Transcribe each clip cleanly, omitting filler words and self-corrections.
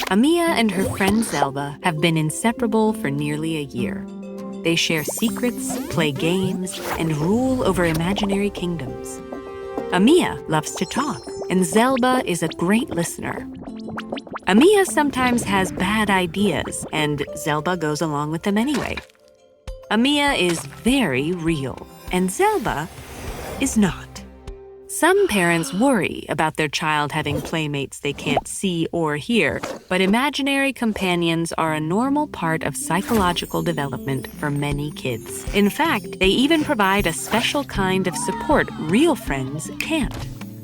Amia and her friend Zelba have been inseparable for nearly a year. They share secrets, play games, and rule over imaginary kingdoms. Amia loves to talk, and Zelba is a great listener. Amia sometimes has bad ideas, and Zelba goes along with them anyway. Amia is very real, and Zelba is not. Some parents worry about their child having playmates they can't see or hear, but imaginary companions are a normal part of psychological development for many kids. In fact, they even provide a special kind of support real friends can't.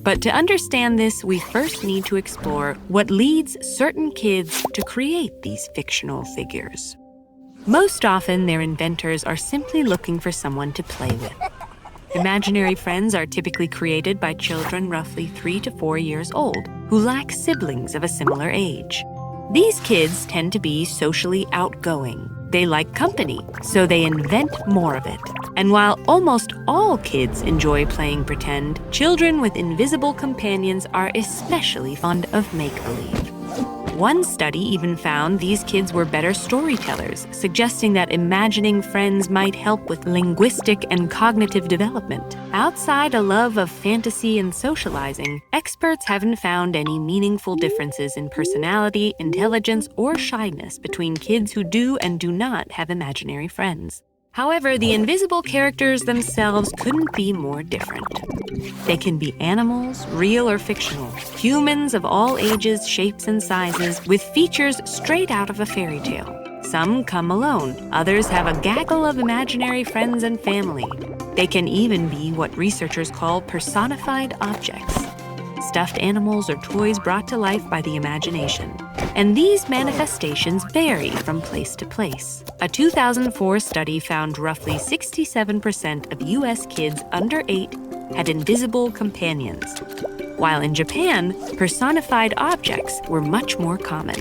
But to understand this, we first need to explore what leads certain kids to create these fictional figures. Most often, their inventors are simply looking for someone to play with. Imaginary friends are typically created by children roughly 3 to 4 years old who lack siblings of a similar age. These kids tend to be socially outgoing. They like company, so they invent more of it. And while almost all kids enjoy playing pretend, children with invisible companions are especially fond of make-believe. One study even found these kids were better storytellers, suggesting that imagining friends might help with linguistic and cognitive development. Outside a love of fantasy and socializing, experts haven't found any meaningful differences in personality, intelligence, or shyness between kids who do and do not have imaginary friends. However, the invisible characters themselves couldn't be more different. They can be animals, real or fictional, humans of all ages, shapes, and sizes, with features straight out of a fairy tale. Some come alone, others have a gaggle of imaginary friends and family. They can even be what researchers call personified objects, stuffed animals or toys brought to life by the imagination. And these manifestations vary from place to place. A 2004 study found roughly 67% of U.S. kids under 8 had invisible companions, while in Japan, personified objects were much more common.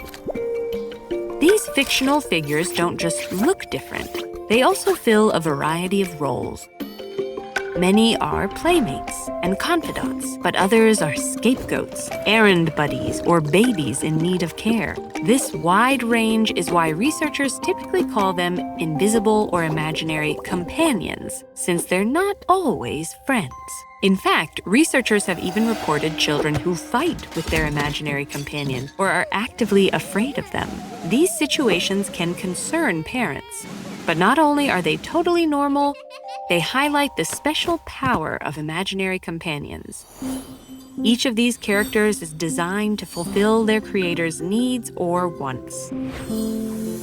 These fictional figures don't just look different, they also fill a variety of roles. Many are playmates and confidants, but others are scapegoats, errand buddies, or babies in need of care. This wide range is why researchers typically call them invisible or imaginary companions, since they're not always friends. In fact, researchers have even reported children who fight with their imaginary companion or are actively afraid of them. These situations can concern parents. But not only are they totally normal, they highlight the special power of imaginary companions. Each of these characters is designed to fulfill their creator's needs or wants.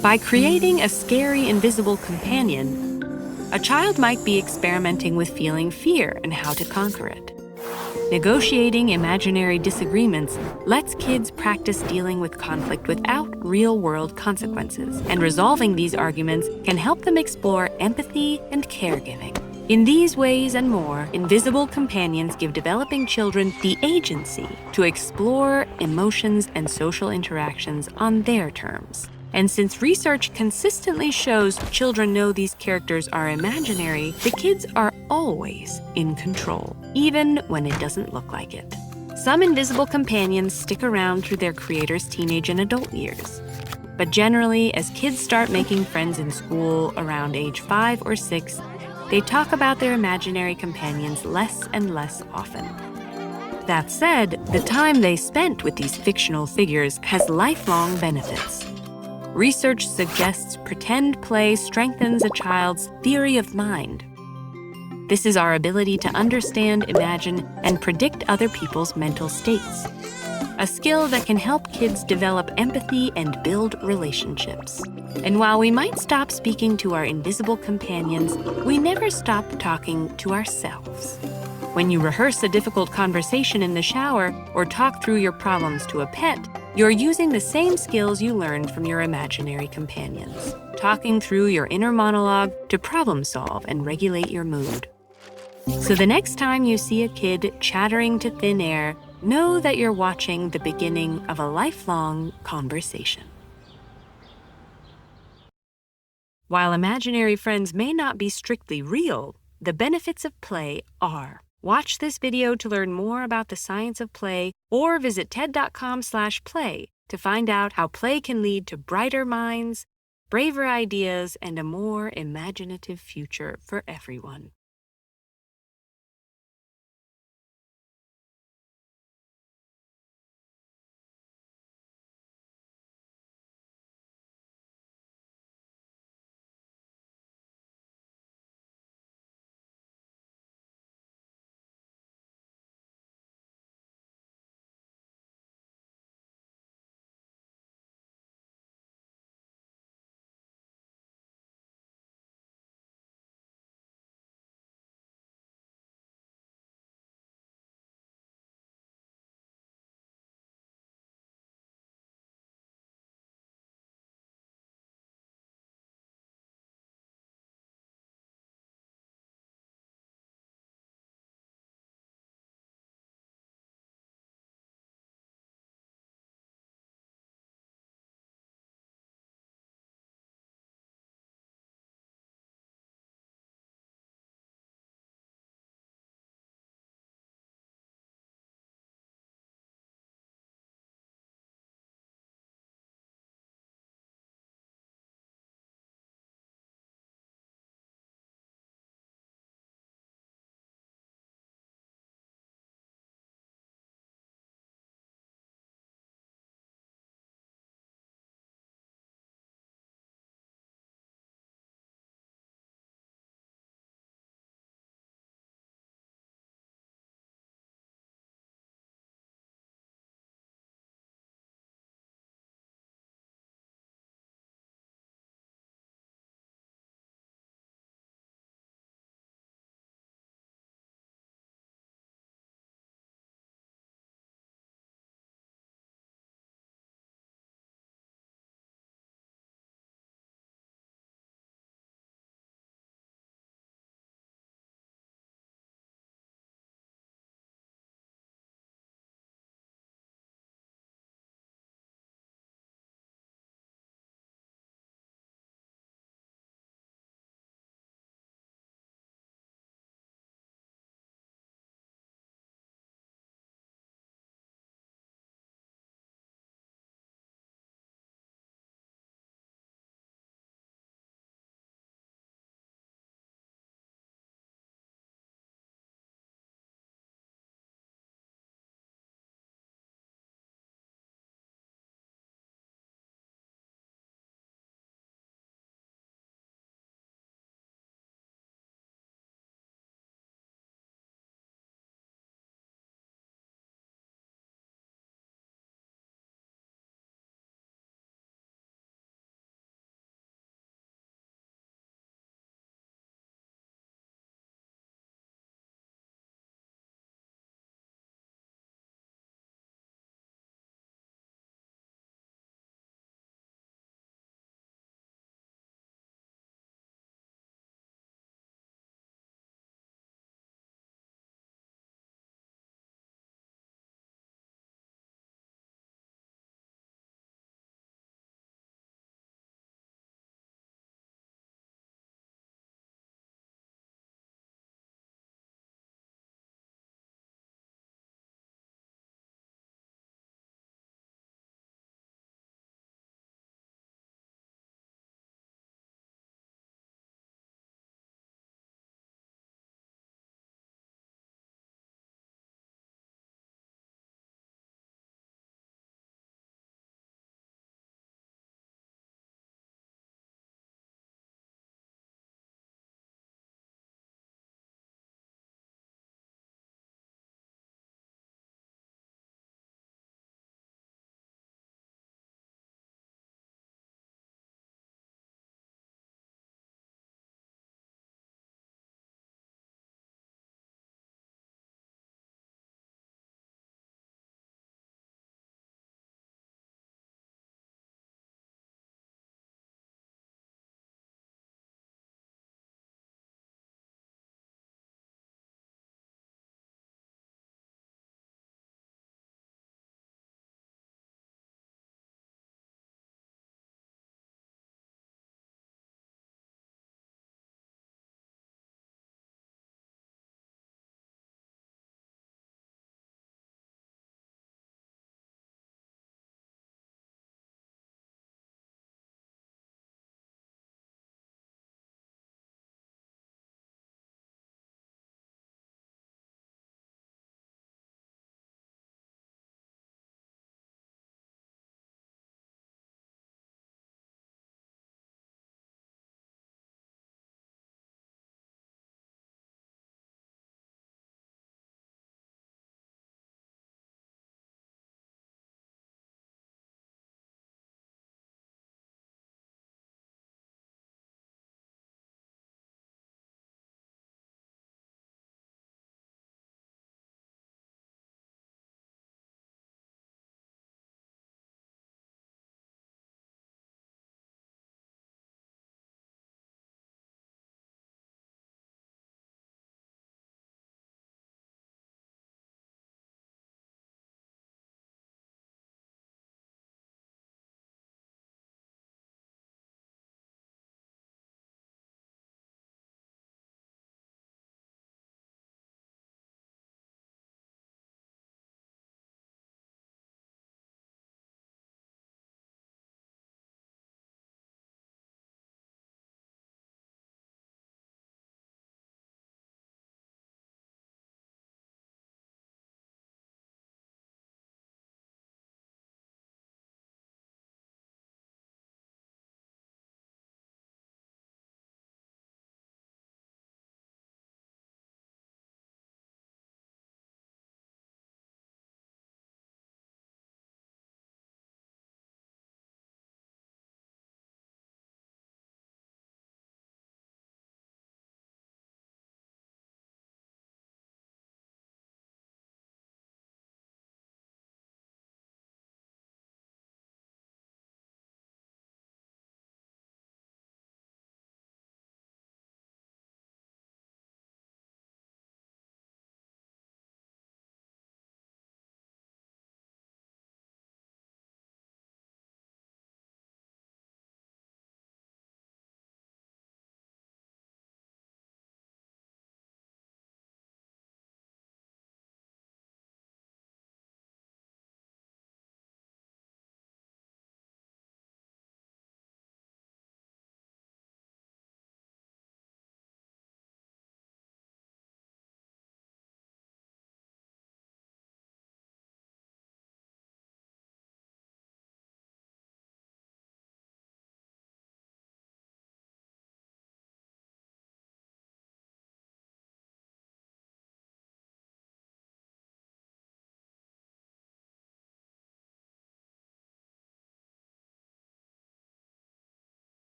By creating a scary invisible companion, a child might be experimenting with feeling fear and how to conquer it. Negotiating imaginary disagreements lets kids practice dealing with conflict without real-world consequences, and resolving these arguments can help them explore empathy and caregiving. In these ways and more, invisible companions give developing children the agency to explore emotions and social interactions on their terms. And since research consistently shows children know these characters are imaginary, the kids are always in control, even when it doesn't look like it. Some invisible companions stick around through their creators' teenage and adult years. But generally, as kids start making friends in school around age 5 or 6, they talk about their imaginary companions less and less often. That said, the time they spent with these fictional figures has lifelong benefits. Research suggests pretend play strengthens a child's theory of mind. This is our ability to understand, imagine, and predict other people's mental states, a skill that can help kids develop empathy and build relationships. And while we might stop speaking to our invisible companions, we never stop talking to ourselves. When you rehearse a difficult conversation in the shower or talk through your problems to a pet, you're using the same skills you learned from your imaginary companions, talking through your inner monologue to problem solve and regulate your mood. So the next time you see a kid chattering to thin air, know that you're watching the beginning of a lifelong conversation. While imaginary friends may not be strictly real, the benefits of play are. Watch this video to learn more about the science of play or visit TED.com/play to find out how play can lead to brighter minds, braver ideas, and a more imaginative future for everyone.